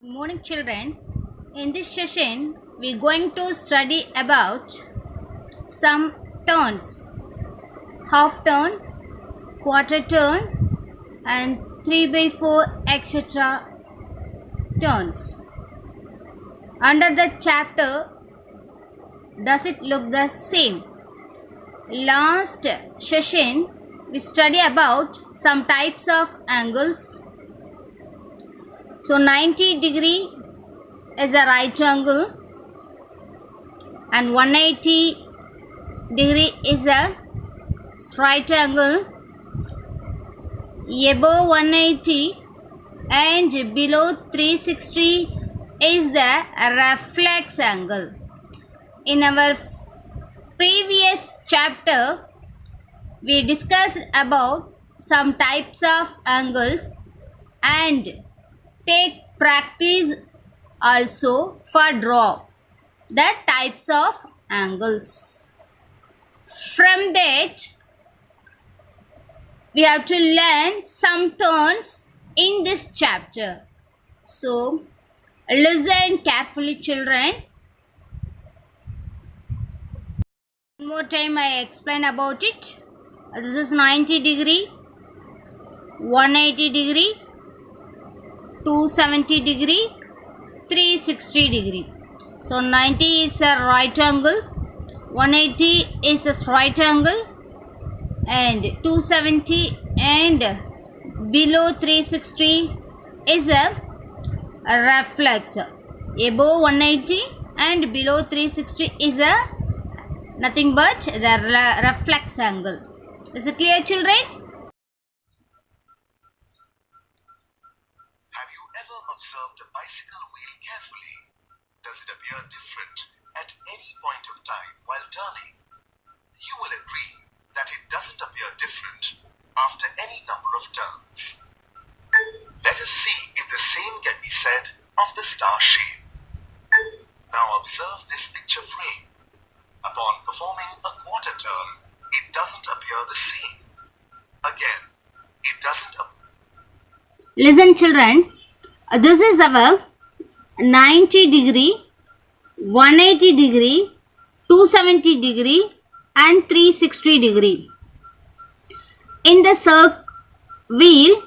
Good morning, children. In this session, we're going to study about some turns: half turn, quarter turn, and 3 by 4, etc. turns. Under the chapter, does it look the same? Last session, we study about some types of angles. So 90 degree is a right angle and 180 degree is a right angle. Above 180 and below 360 is the reflex angle. In our previous chapter, we discussed about some types of angles and take practice also for draw the types of angles. From that, we have to learn some turns in this chapter. So, listen carefully, children. One more time I explain about it. This is 90 degree, 180 degree, 270 degree, 360 degree. So 90 is a right angle, 180 is a right angle, and 270 and below 360 is a reflex. Above 180 and below 360 is a nothing but the reflex angle. Is it clear, children? Observed a bicycle wheel carefully. Does it appear different at any point of time while turning? You will agree that it doesn't appear different after any number of turns. Let us see if the same can be said of the star shape. Now observe this picture frame. Upon performing a quarter turn, it doesn't appear the same. Again, it doesn't appear. Listen, children. This is our 90 degree, 180 degree, 270 degree and 360 degree. In the wheel,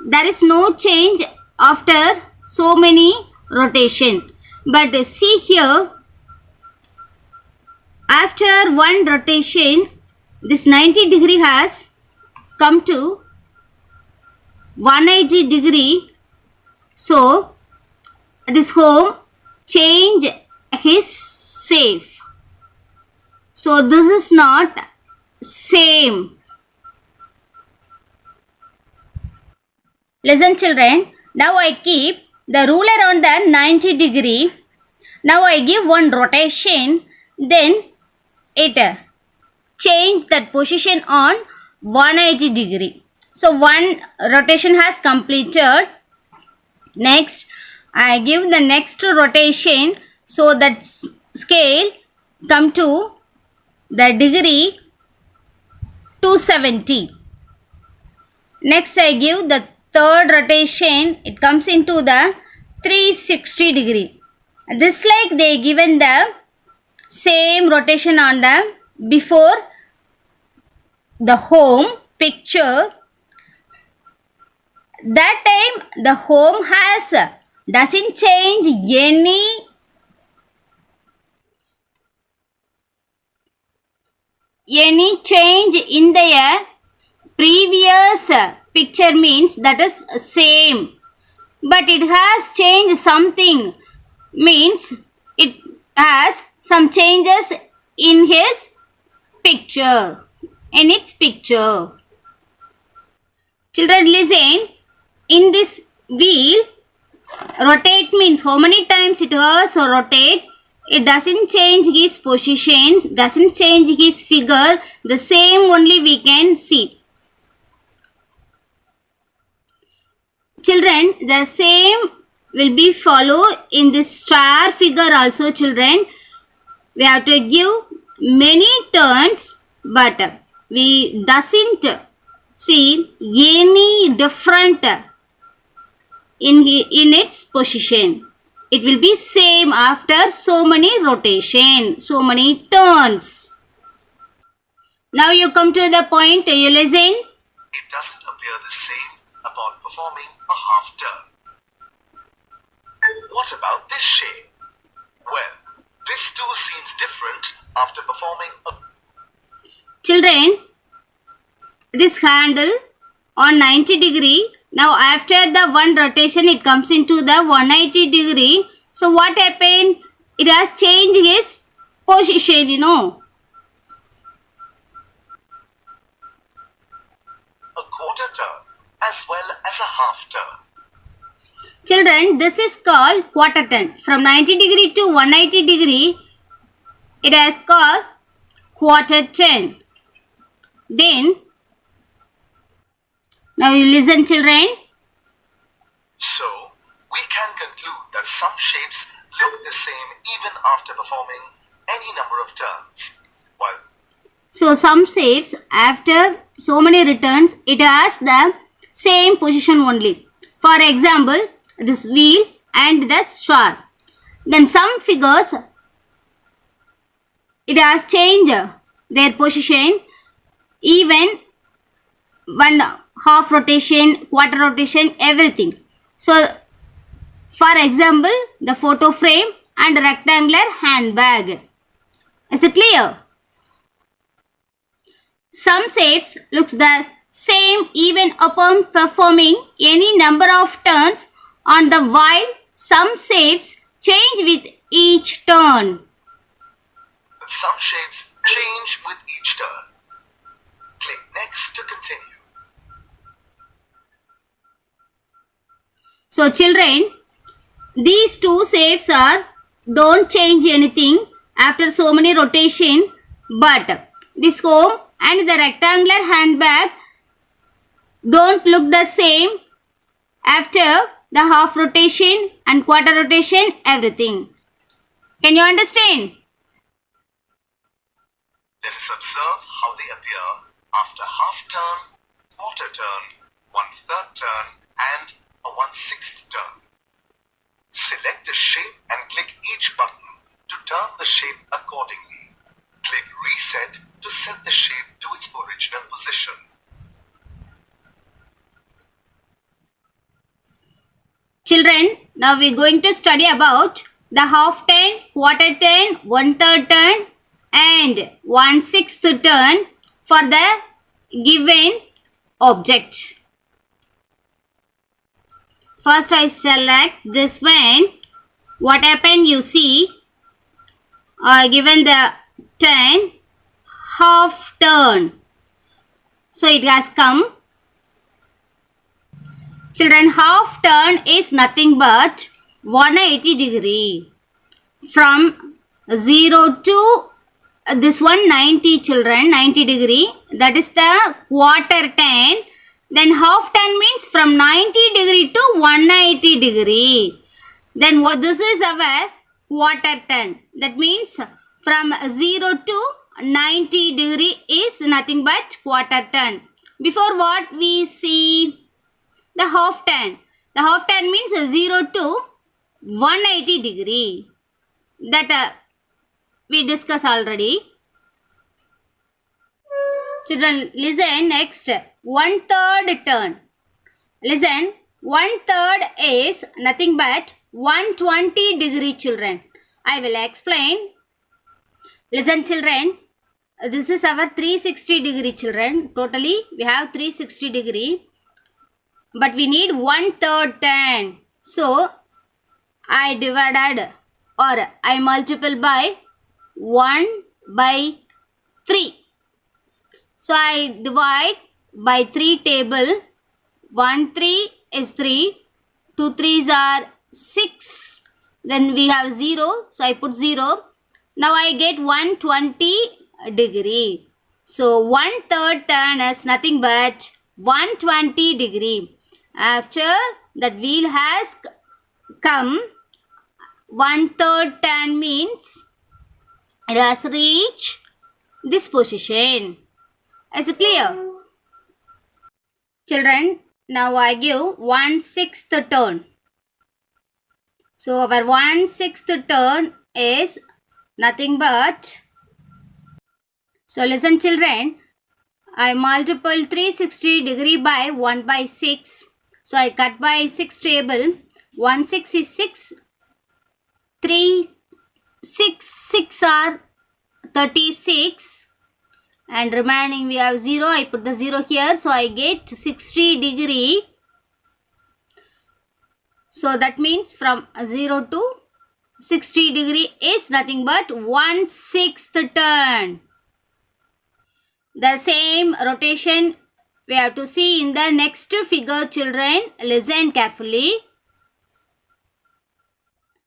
there is no change after so many rotation. But see here, after one rotation, this 90 degree has come to 180 degree. So, this home change is safe. So, this is not same. Listen, children. Now I keep the ruler on the 90 degree. Now I give one rotation. Then it change that position on 180 degree. So, one rotation has completed. Next, I give the next rotation so that scale come to the degree 270. Next, I give the third rotation. It comes into the 360 degree. This like they given the same rotation on the before the home picture. That time the home has doesn't change any change in the previous picture, means that is same, but it has changed something, means it has some changes in his picture, in its picture. Children, listen. In this wheel, rotate means how many times it has rotate. It doesn't change his position, doesn't change his figure. The same only we can see. Children, the same will be follow in this star figure also, children. We have to give many turns, but we doesn't see any different in its position. It will be same after so many rotation, so many turns. Now you come to the point, you listen. It doesn't appear the same upon performing a half turn. What about this shape? Well, this too seems different after performing a... Children, this handle on 90 degree, now after the one rotation it comes into the 180 degree. So what happened? It has changed its position, you know. a quarter turn as well as a half turn. Children, this is called quarter turn. From 90 degree to 180 degree, it is called quarter turn. Then, now you listen, children. So, we can conclude that some shapes look the same even after performing any number of turns. While So some shapes after so many returns, it has the same position only. For example, this wheel and the star. Then some figures, it has changed their position even one half rotation, quarter rotation, everything. So for example, the photo frame and rectangular handbag. Is it clear? Some shapes looks the same even upon performing any number of turns on the while some shapes change with each turn. some shapes change with each turn. Click Next to continue. So children, these two shapes are don't change anything after so many rotation, but this comb and the rectangular handbag don't look the same after the half rotation and quarter rotation, everything. Can you understand? Let us observe how they appear after half turn, quarter turn, 1/3 turn and a 1/6 turn. Select a shape and click each button to turn the shape accordingly. Click Reset to set the shape to its original position. Children, now we are going to study about the half turn, quarter turn, 1/3 turn and 1/6 turn for the given object. First I select this one. What happened, you see, given the turn, half turn. So it has come. Children, half turn is nothing but 180 degree. From 0 to this one 90, children, 90 degree. That is the quarter turn. Then half turn means from 90 degree to 180 degree. Then what this is our quarter turn. That means from 0 to 90 degree is nothing but quarter turn. Before what we see? The half turn. The half turn means 0 to 180 degree. That we discussed already. Children, listen next. 1/3 turn. Listen, 1/3 is nothing but 120 degree, children. I will explain. Listen, children. This is our 360 degree, children. Totally, we have 360 degree. But we need 1/3 turn. So, I divided or I multiply by 1/3. So, I divide by 3 table. 1 3 is 3. 2 3s are 6. Then we have 0. So, I put 0. Now, I get 120 degree. So, 1/3 turn is nothing but 120 degree. After that wheel has come, 1/3 turn means it has reached this position. Is it clear? Children, Now I give 1/6 turn. So our 1/6 turn is nothing but, so listen children, I multiply 360 degree by 1/6. So I cut by 6 table. 1/6 is 6. 3, 6 are 36. And remaining we have 0. I put the 0 here. So I get 60 degree. So that means from 0 to 60 degree is nothing but 1/6 turn. The same rotation we have to see in the next figure, children. Listen carefully.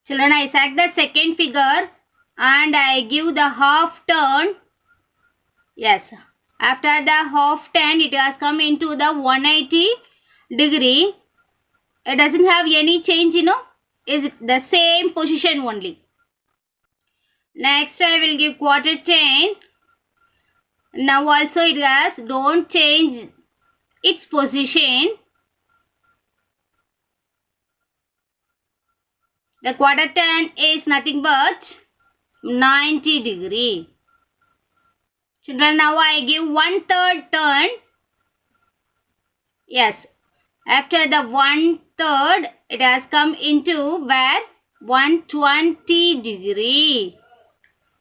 Children, I select the second figure and I give the half turn. Yes, after the half turn, it has come into the 180 degree. It doesn't have any change, is the same position only. Next, I will give quarter turn. Now also it has, don't change its position. The quarter turn is nothing but 90 degree. Children, now I give 1/3 turn. Yes, after the 1/3, it has come into where 120 degree.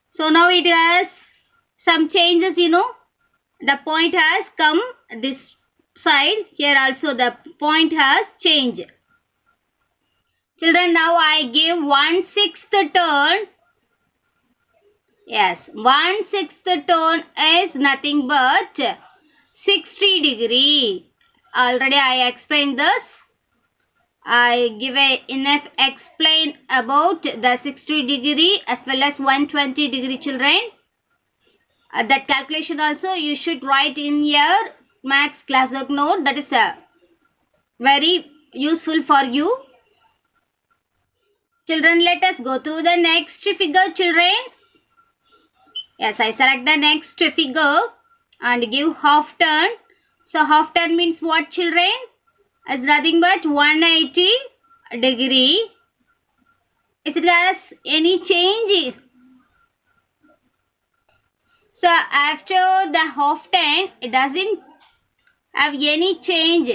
So now it has some changes, The point has come this side. Here also the point has changed. Children, now I give 1/6 turn. Yes, 1/6 turn is nothing but 60 degree. Already I explained this. I give enough explain about the 60 degree as well as 120 degree, children. That calculation also you should write in your maths classwork note. That is very useful for you. Children, let us go through the next figure, children. Yes, I select the next figure and give half turn. So half turn means what, children? As nothing but 180 degree. Is it has any change? So after the half turn, it doesn't have any change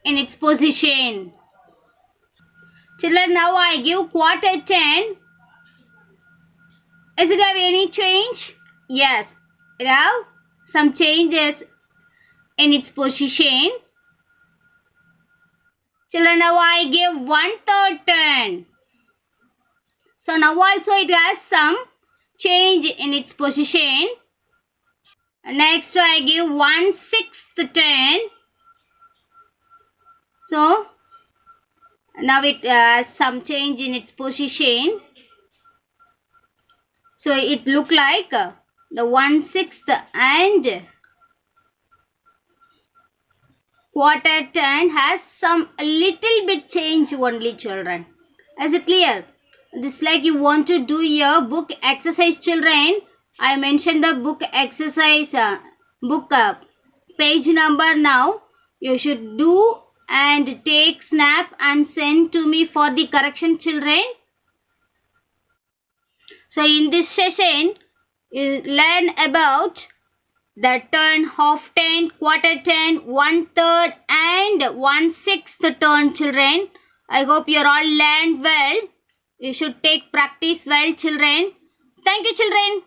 in its position. Children, now I give quarter turn. Is it have any change? Yes, it have some changes in its position. Children, now I give 1/3 turn. So now also it has some change in its position. Next I give 1/6 turn. So now it has some change in its position. So it look like the 1/6 and quarter turn has some a little bit change only, children. Is it clear? This like you want to do your book exercise, children. I mentioned the book exercise book page number now. You should do and take snap and send to me for the correction, children. So in this session, you learn about the turn, half turn, quarter turn, 1/3 and 1/6 turn, children. I hope you all learned well. You should take practice well, children. Thank you, children.